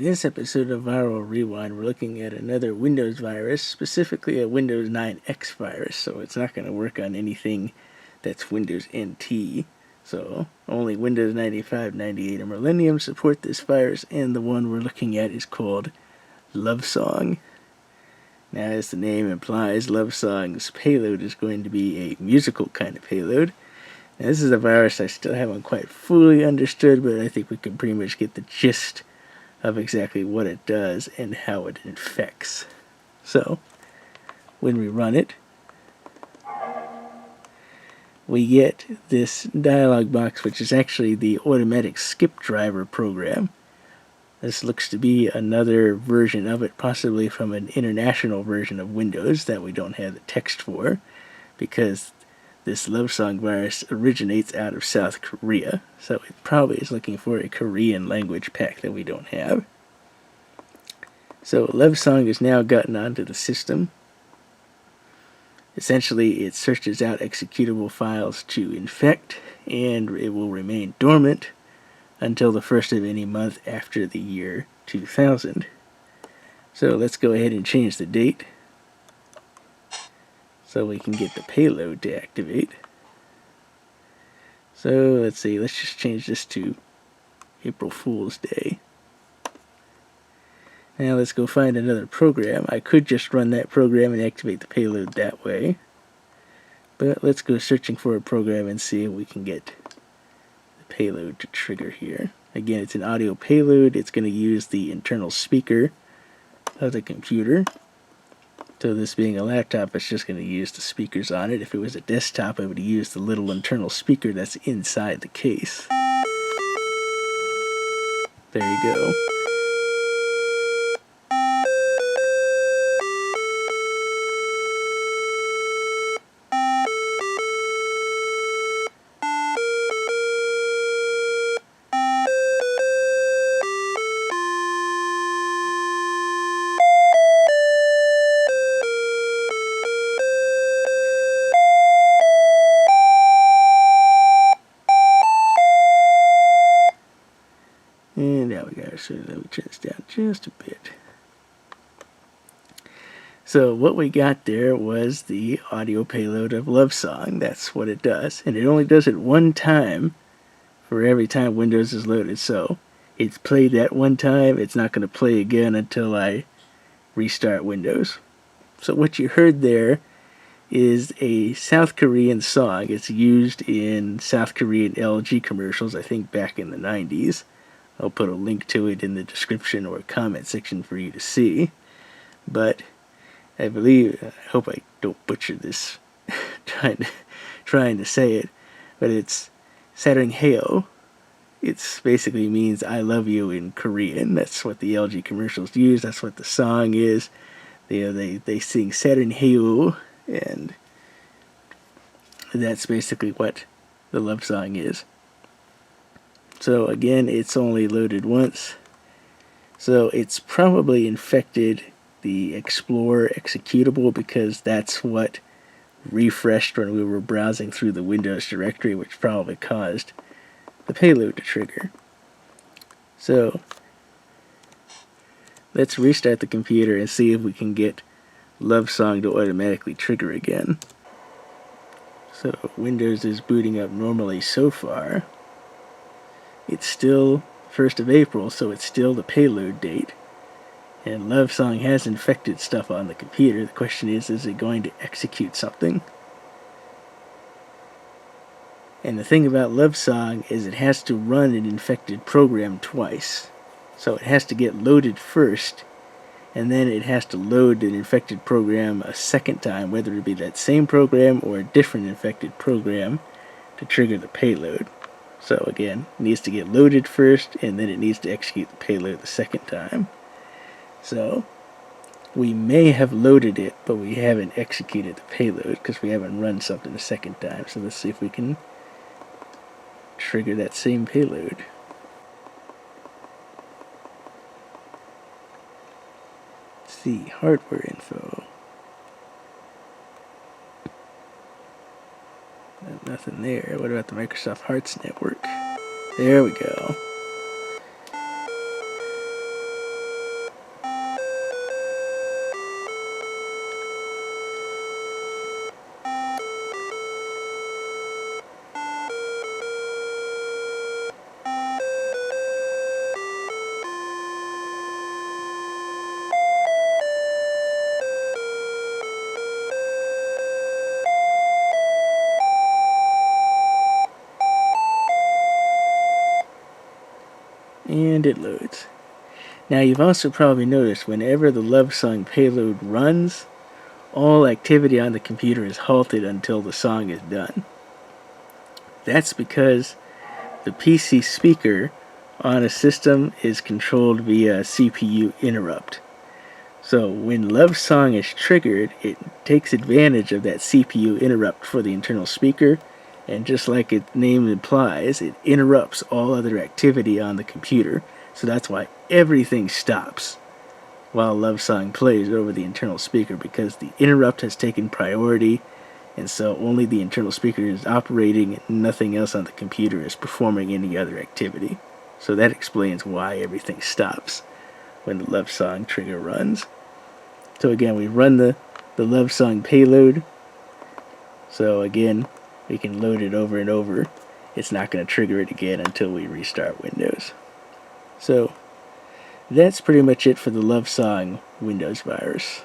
In this episode of Viral Rewind, we're looking at another Windows virus, specifically a Windows 9X virus, so it's not going to work on anything that's Windows NT. So only Windows 95, 98, and Millennium support this virus, and the one we're looking at is called Lovesong. Now, as the name implies, Lovesong's payload is going to be a musical kind of payload. Now, this is a virus I still haven't quite fully understood, but I think we can pretty much get the gist of exactly what it does and how it infects. So, when we run it, we get this dialog box, which is actually the automatic skip driver program. This looks to be another version of it, possibly from an international version of Windows that we don't have the text for, because this Lovesong virus originates out of South Korea, so it probably is looking for a Korean language pack that we don't have. So Lovesong has now gotten onto the system. Essentially, it searches out executable files to infect, and it will remain dormant until the first of any month after the year 2000. So let's go ahead and change the date so we can get the payload to activate. So let's see, let's just change this to April Fool's Day. Now let's go find another program. I could just run that program and activate the payload that way, but let's go searching for a program and see if we can get the payload to trigger here. Again, it's an audio payload. It's going to use the internal speaker of the computer. So this being a laptop, it's just going to use the speakers on it. If it was a desktop, it would use the little internal speaker that's inside the case. There you go. And now we got so let me turn this down just a bit. So what we got there was the audio payload of Lovesong. That's what it does. And it only does it one time for every time Windows is loaded. So it's played that one time. It's not going to play again until I restart Windows. So what you heard there is a South Korean song. It's used in South Korean LG commercials, I think back in the 90s. I'll put a link to it in the description or comment section for you to see. But I believe, I hope I don't butcher this trying to say it, but it's 사랑해요. It basically means I love you in Korean. That's what the LG commercials use. That's what the song is. They sing 사랑해요, and that's basically what the Lovesong is. So again, it's only loaded once. So it's probably infected the Explorer executable, because that's what refreshed when we were browsing through the Windows directory, which probably caused the payload to trigger. So let's restart the computer and see if we can get Lovesong to automatically trigger again. So Windows is booting up normally so far. It's still 1st of April, so it's still the payload date. And Lovesong has infected stuff on the computer. The question is it going to execute something? And the thing about Lovesong is it has to run an infected program twice. So it has to get loaded first, and then it has to load an infected program a second time, whether it be that same program or a different infected program, to trigger the payload. So again, it needs to get loaded first, and then it needs to execute the payload the second time. So we may have loaded it, but we haven't executed the payload because we haven't run something a second time. So let's see if we can trigger that same payload. Let's see, hardware info. Nothing there. What about the Microsoft Hearts network? There we go. And it loads. Now you've also probably noticed whenever the Lovesong payload runs, all activity on the computer is halted until the song is done. That's because the PC speaker on a system is controlled via CPU interrupt. So when Lovesong is triggered, it takes advantage of that CPU interrupt for the internal speaker, and just like its name implies, it interrupts all other activity on the computer. So that's why everything stops while Lovesong plays over the internal speaker, because the interrupt has taken priority, and so only the internal speaker is operating and nothing else on the computer is performing any other activity. So that explains why everything stops when the Lovesong trigger runs. So again, we run the Lovesong payload. So again, we can load it over and over. It's not going to trigger it again until we restart Windows. So that's pretty much it for the Lovesong Windows virus.